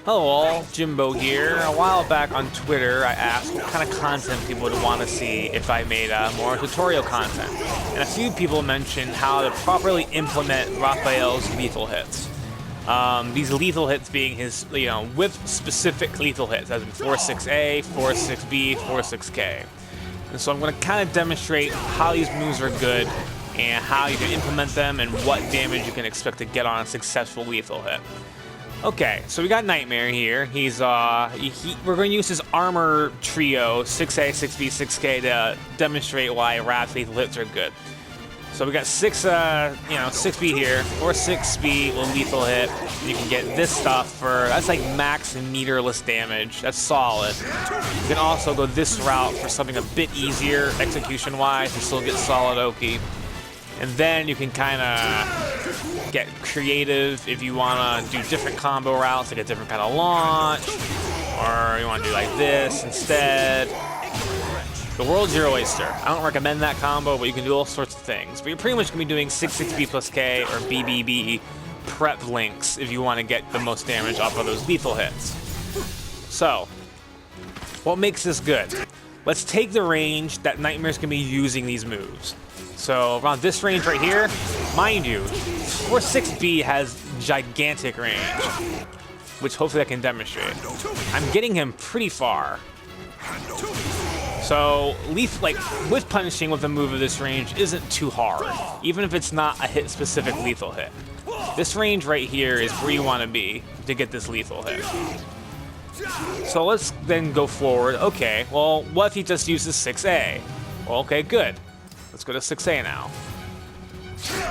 Hello all, Jimbo here. A while back on Twitter, I asked what kind of content people would want to see if I made more tutorial content. And a few people mentioned how to properly implement Raphael's lethal hits. These lethal hits being his, whip-specific lethal hits, as in 4-6A, 4-6B, 4-6K. And so I'm going to kind of demonstrate how these moves are good and how you can implement them and what damage you can expect to get on a successful lethal hit. Okay, so we got Nightmare here. He's we're going to use his armor trio, 6A, 6B, 6K, to demonstrate why Raph lethal hits are good. So we got 6B here, or 6B will lethal hit. You can get this stuff for, that's like max meterless damage. That's solid. You can also go this route for something a bit easier execution-wise and still get solid Oki. And then you can kind of get creative if you want to do different combo routes, like a different kind of launch, or you want to do like this instead. The world's your oyster. I don't recommend that combo, but you can do all sorts of things. But you're pretty much going to be doing 6-6B plus K or BBB prep links if you want to get the most damage off of those lethal hits. So, what makes this good? Let's take the range that Nightmare's going to be using these moves. So around this range right here, mind you, 4-6B has gigantic range, which hopefully I can demonstrate. I'm getting him pretty far. So whip punishing with a move of this range isn't too hard, even if it's not a hit-specific lethal hit. This range right here is where you want to be to get this lethal hit. So let's then go forward. Okay, well, what if he just uses 6A? Well, okay, good. Let's go to 6A now,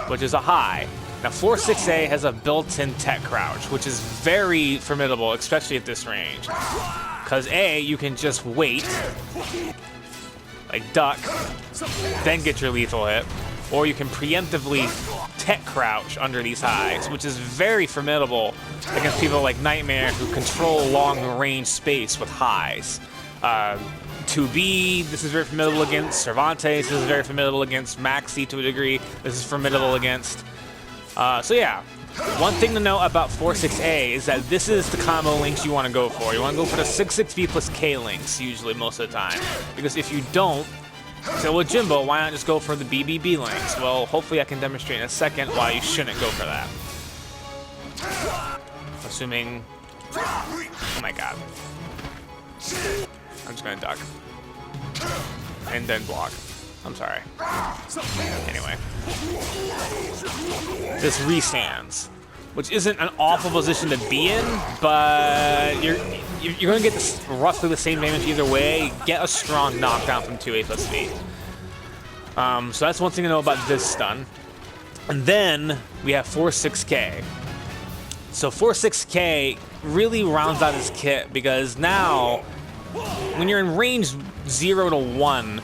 which is a high. Now 4-6A has a built-in tech crouch, which is very formidable, especially at this range. Because A, you can just wait, like duck, then get your lethal hit, or you can preemptively tech crouch under these highs, which is very formidable against people like Nightmare who control long-range space with highs. 2B, this is very formidable against. Cervantes, this is very formidable against. Maxi, to a degree, this is formidable against. So yeah, one thing to note about 4-6A is that this is the combo links you want to go for. You want to go for the 6-6B plus K links, usually, most of the time. Because if you don't, so with Jimbo, why not just go for the BBB links? Well, hopefully I can demonstrate in a second why you shouldn't go for that. Assuming... Oh my god. I'm just gonna duck. And then block. I'm sorry. Anyway. This restands, which isn't an awful position to be in, but you're gonna get this, roughly the same damage either way. Get a strong knockdown from 2A plus B. So that's one thing to know about this stun. And then we have 4-6K. So 4-6K really rounds out his kit because now, when you're in range 0 to 1,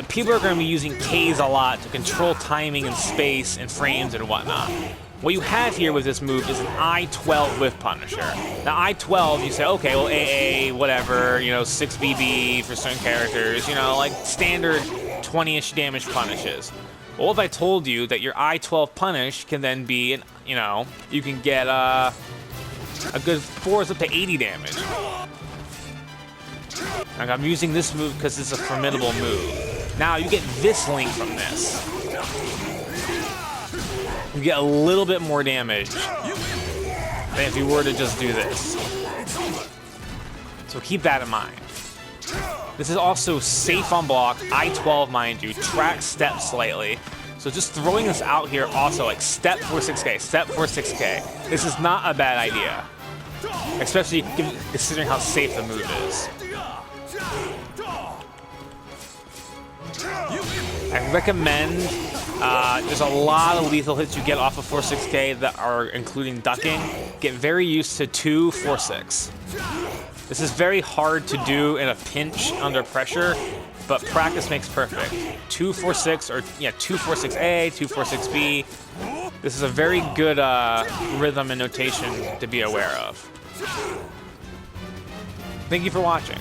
people are going to be using Ks a lot to control timing and space and frames and whatnot. What you have here with this move is an I-12 whiff punisher. Now I-12, you say, okay, well AA, whatever, 6BB for certain characters, like standard 20-ish damage punishes. Well, what if I told you that your I-12 punish can then be, you can get a good 4 up to 80 damage. Like, I'm using this move because it's a formidable move. Now you get this link from this. You get a little bit more damage than if you were to just do this. So keep that in mind. This is also safe on block, I-12 mind you, track step slightly. So just throwing this out here also, like step 4-6K, step 4-6K. This is not a bad idea. Especially considering how safe the move is. I recommend, there's a lot of lethal hits you get off of 4-6K that are including ducking. Get very used to 2-4-6. This is very hard to do in a pinch under pressure, but practice makes perfect. 2-4-6 or 2-4-6A, 2-4-6B. This is a very good rhythm and notation to be aware of. Thank you for watching.